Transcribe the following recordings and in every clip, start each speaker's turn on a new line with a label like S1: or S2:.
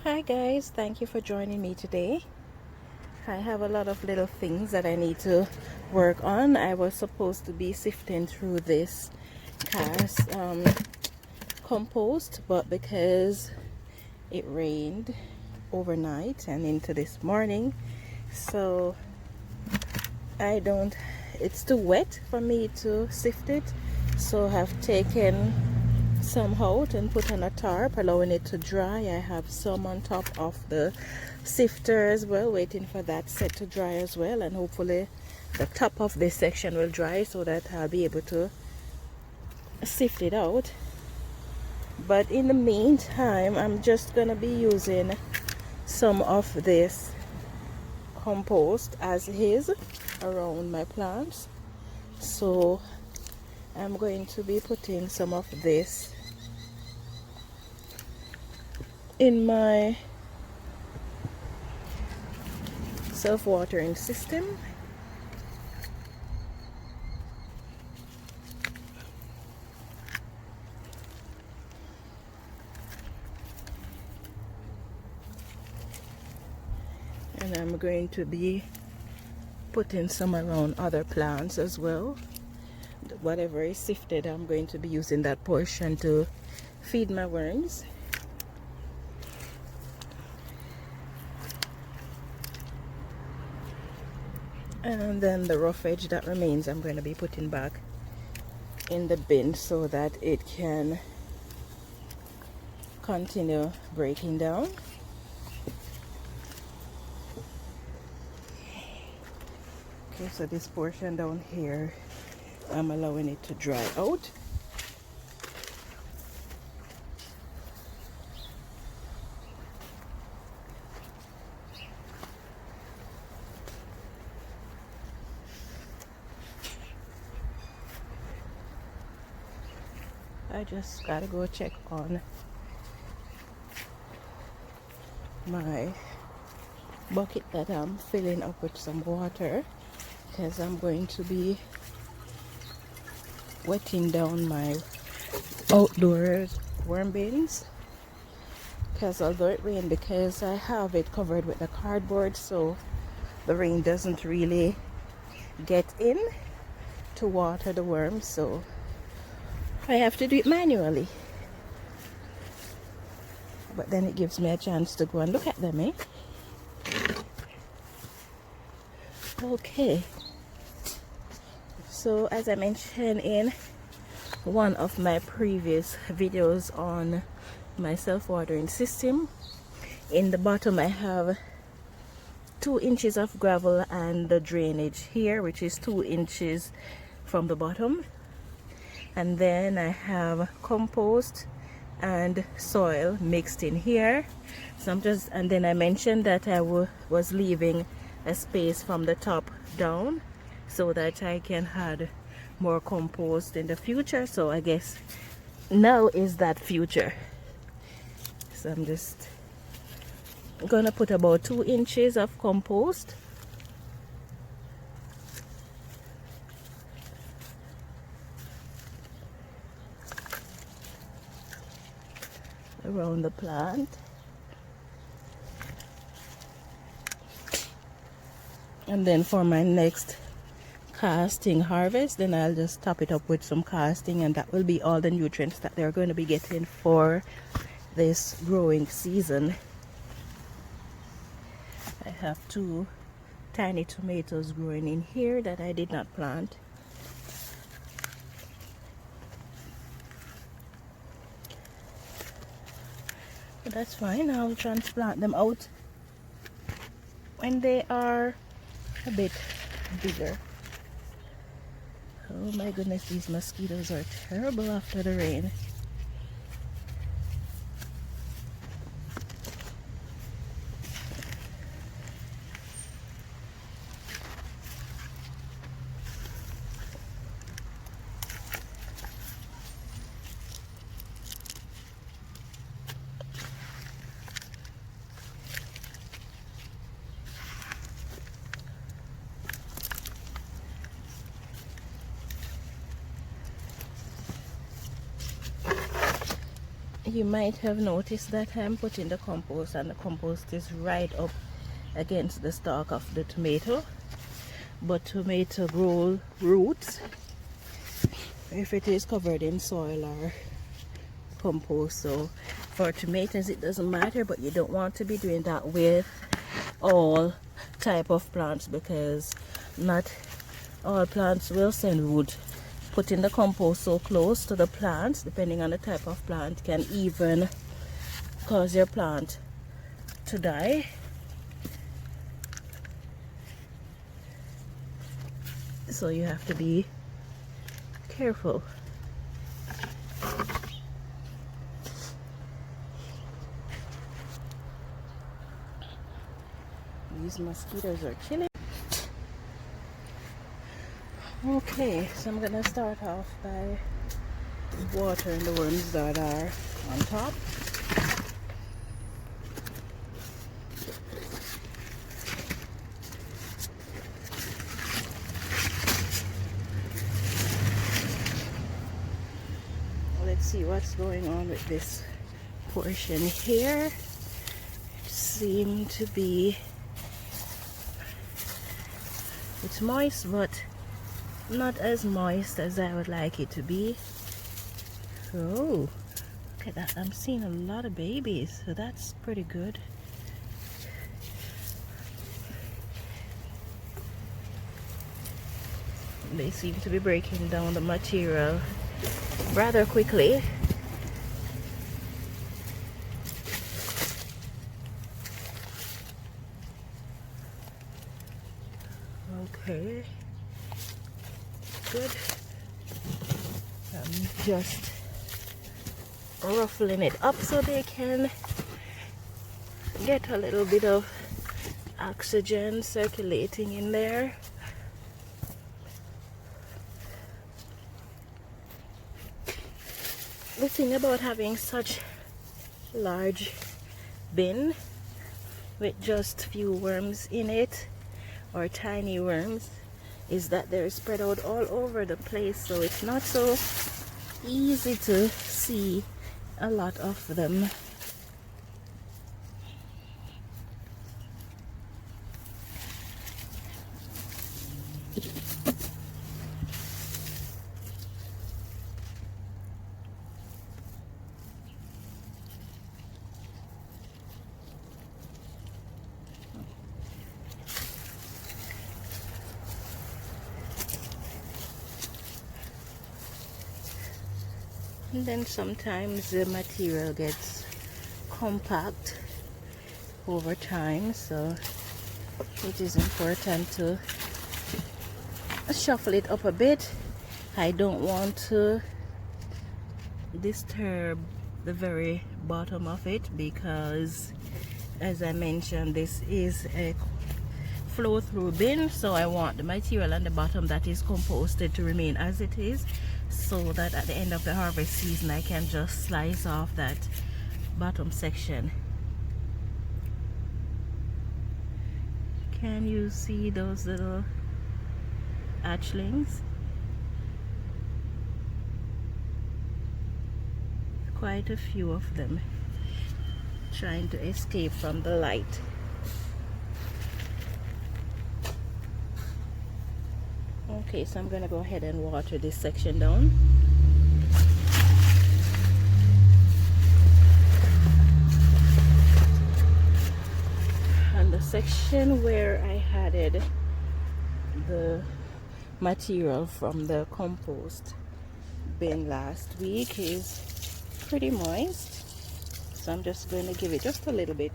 S1: Hi guys, thank you for joining me today. I have a lot of little things that I need to work on. I was supposed to be sifting through this cast compost, but because it rained overnight and into this morning, so it's too wet for me to sift it, so I've taken some out and put on a tarp, allowing it to dry. I have some on top of the sifter as well, waiting for that set to dry as well, and hopefully the top of this section will dry so that I'll be able to sift it out. But in the meantime, I'm just gonna be using some of this compost as is around my plants, so I'm going to be putting some of this in my self-watering system. And I'm going to be putting some around other plants as well. Whatever is sifted, I'm going to be using that portion to feed my worms. And then the rough edge that remains, I'm going to be putting back in the bin so that it can continue breaking down. Okay, so this portion down here, I'm allowing it to dry out. I just gotta go check on my bucket that I'm filling up with some water, because I'm going to be wetting down my outdoor worm bins. Because although it rained, because I have it covered with the cardboard, so the rain doesn't really get in to water the worms, so I have to do it manually. But then it gives me a chance to go and look at them, eh? Okay. So as I mentioned in one of my previous videos on my self-watering system, in the bottom I have 2 inches of gravel and the drainage here, which is 2 inches from the bottom. And then I have compost and soil mixed in here. So and then I mentioned that I was leaving a space from the top down so that I can add more compost in the future. So I guess now is that future. So I'm just gonna put about 2 inches of compost around the plant. And then for my next casting harvest, then I'll just top it up with some casting, and that will be all the nutrients that they're going to be getting for this growing season. I have 2 tiny tomatoes growing in here that I did not plant. But that's fine, I'll transplant them out when they are a bit bigger. Oh my goodness, these mosquitoes are terrible after the rain. you might have noticed that I'm putting the compost, and the compost is right up against the stalk of the tomato. But tomato grow roots if it is covered in soil or compost. So for tomatoes it doesn't matter, but you don't want to be doing that with all type of plants, because not all plants will send wood. Putting the compost so close to the plants, depending on the type of plant, can even cause your plant to die. So you have to be careful. These mosquitoes are killing. Okay, so I'm gonna start off by watering the worms that are on top. Let's see what's going on with this portion here. It seems to be, it's moist, but not as moist as I would like it to be. Oh, look at that. I'm seeing a lot of babies, so that's pretty good. They seem to be breaking down the material rather quickly. Okay, good. I'm just ruffling it up so they can get a little bit of oxygen circulating in there. The thing about having such large bin with just few worms in it, or tiny worms, is that they're spread out all over the place, so it's not so easy to see a lot of them. And then sometimes the material gets compact over time, so it is important to shuffle it up a bit. I don't want to disturb the very bottom of it, because as I mentioned, this is a flow through bin, so I want the material on the bottom that is composted to remain as it is, so that at the end of the harvest season I can just slice off that bottom section. Can you see those little hatchlings? Quite a few of them trying to escape from the light. Okay, so I'm gonna go ahead and water this section down. And the section where I added the material from the compost bin last week is pretty moist, so I'm just going to give it just a little bit.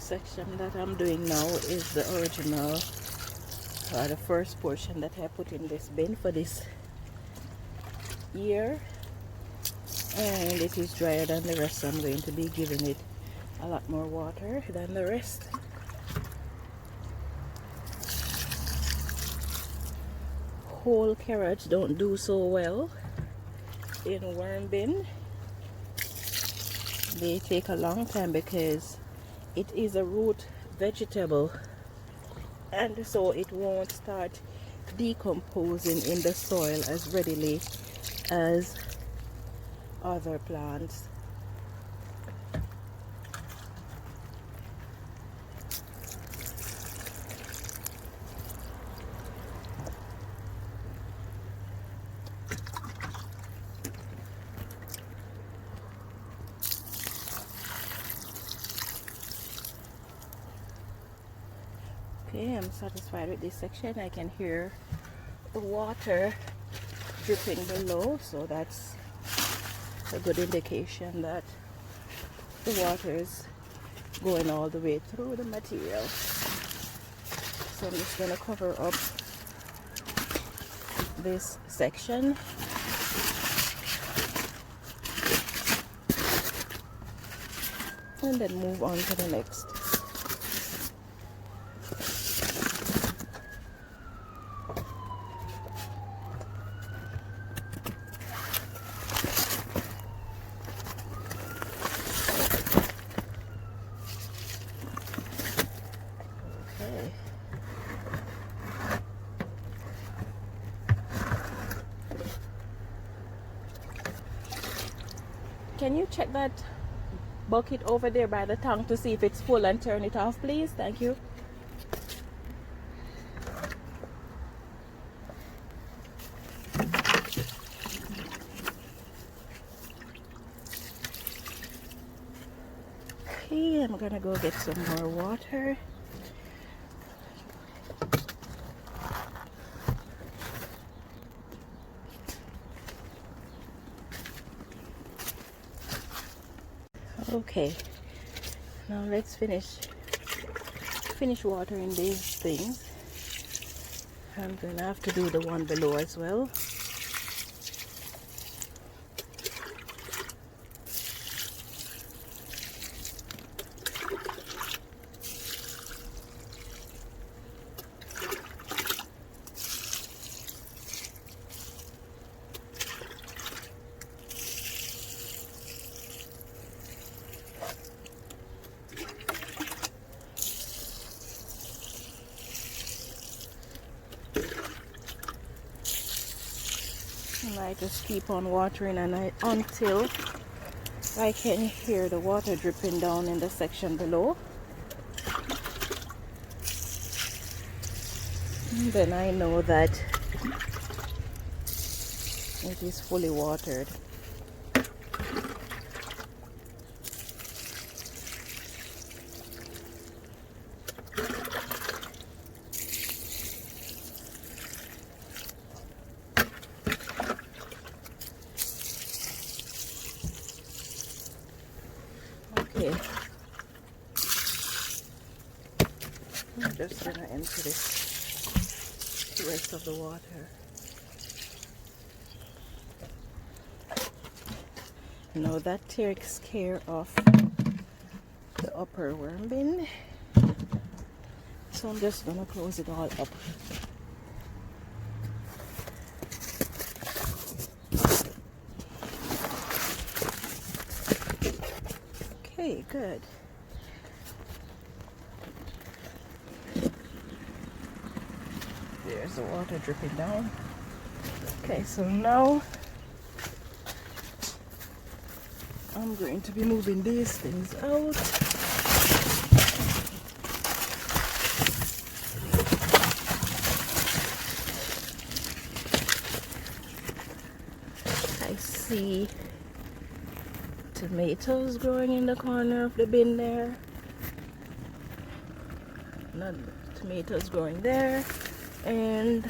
S1: section that I'm doing now is the original, the first portion that I put in this bin for this year, and it is drier than the rest, so I'm going to be giving it a lot more water than the rest. Whole carrots don't do so well in worm bin. They take a long time because it is a root vegetable, and so it won't start decomposing in the soil as readily as other plants. Okay, I'm satisfied with this section. I can hear the water dripping below, so that's a good indication that the water is going all the way through the material. So I'm just going to cover up this section. And then move on to the next. Can you check that bucket over there by the tank to see if it's full and turn it off, please? Thank you. Okay, I'm gonna go get some more water. Okay, now let's finish watering these things. I'm gonna have to do the one below as well. And I just keep on watering until I can hear the water dripping down in the section below. And then I know that it is fully watered. Okay, I'm just gonna empty the rest of the water. Now that takes care of the upper worm bin, so I'm just gonna close it all up. Okay, good. There's the water dripping down. Okay, so now I'm going to be moving these things out. I see tomatoes growing in the corner of the bin there. Another tomatoes growing there, and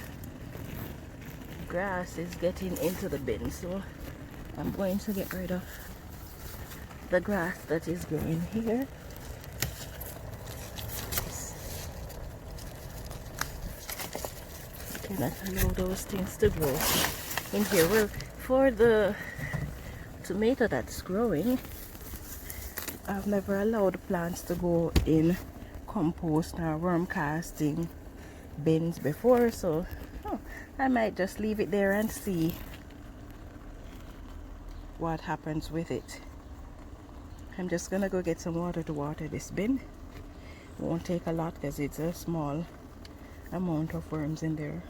S1: grass is getting into the bin, so I'm going to get rid of the grass that is growing here. cannot allow those things to grow in here. Well, for the tomato that's growing, I've never allowed plants to go in compost or worm casting bins before, so I might just leave it there and see what happens with it. I'm just gonna go get some water to water this bin. It won't take a lot because it's a small amount of worms in there.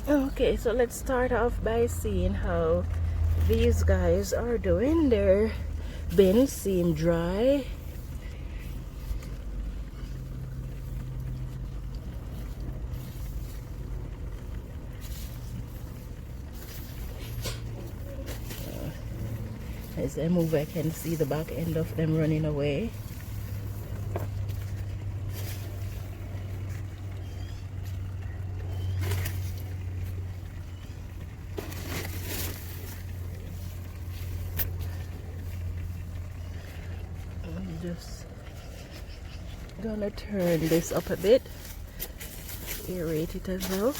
S1: Okay, so let's start off by seeing how these guys are doing. Their bins seem dry. As I move, I can see the back end of them running away. I'm just gonna turn this up a bit, aerate it as well.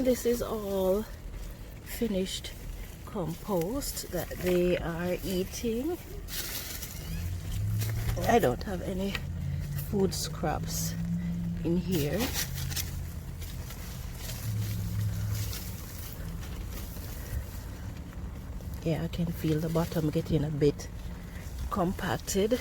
S1: This is all finished compost that they are eating. I don't have any food scraps in here. Yeah, I can feel the bottom getting a bit compacted.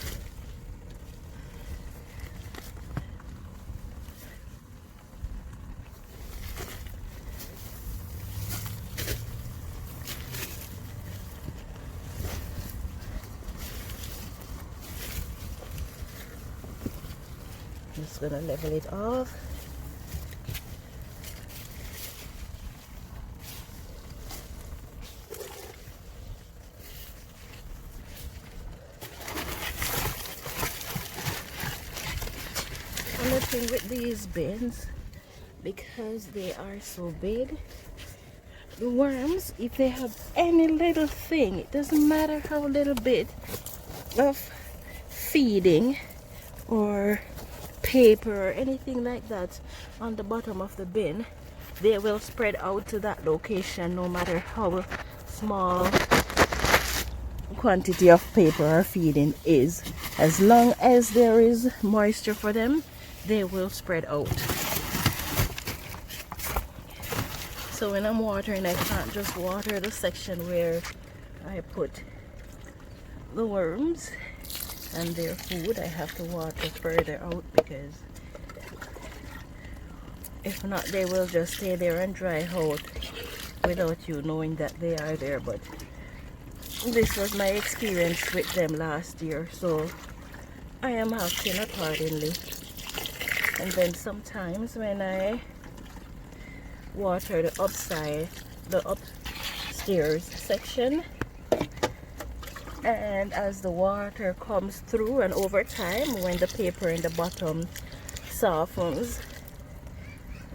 S1: Just gonna level it off. Another thing with these bins, because they are so big, the worms, if they have any little thing, it doesn't matter how little bit of feeding or paper or anything like that on the bottom of the bin, they will spread out to that location no matter how small quantity of paper or feeding is. As long as there is moisture for them, they will spread out. So when I'm watering, I can't just water the section where I put the worms and their food. I have to water further out, because if not, they will just stay there and dry out without you knowing that they are there. But this was my experience with them last year, so I am acting accordingly. And then sometimes when I water the upstairs section, and as the water comes through and over time, when the paper in the bottom softens,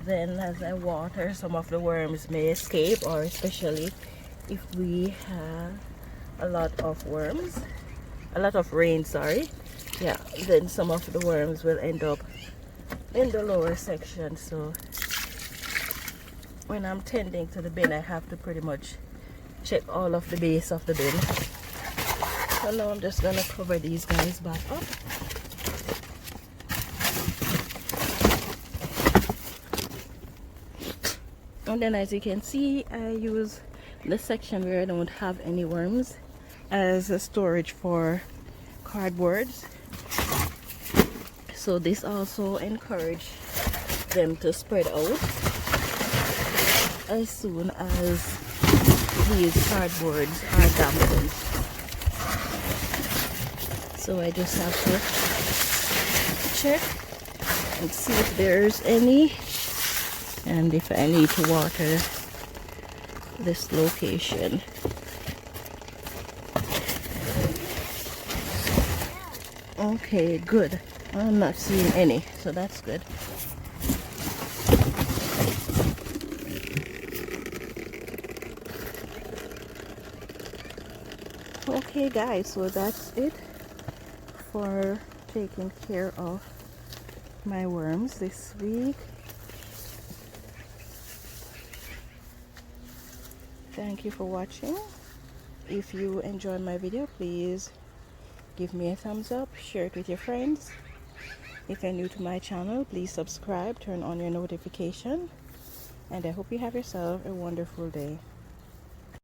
S1: then as I water, some of the worms may escape, or especially if we have a lot of rain, yeah, then some of the worms will end up in the lower section. So when I'm tending to the bin, I have to pretty much check all of the base of the bin. So now I'm just gonna cover these guys back up. And then, as you can see, I use the section where I don't have any worms as a storage for cardboards. So this also encourages them to spread out as soon as these cardboards are dampened. So I just have to check and see if there's any, and if I need to water this location. Okay, good. I'm not seeing any, so that's good. Okay guys, so that's it for taking care of my worms this week. Thank you for watching. If you enjoyed my video, please give me a thumbs up, share it with your friends. If you're new to my channel, please subscribe, turn on your notification, and I hope you have yourself a wonderful day.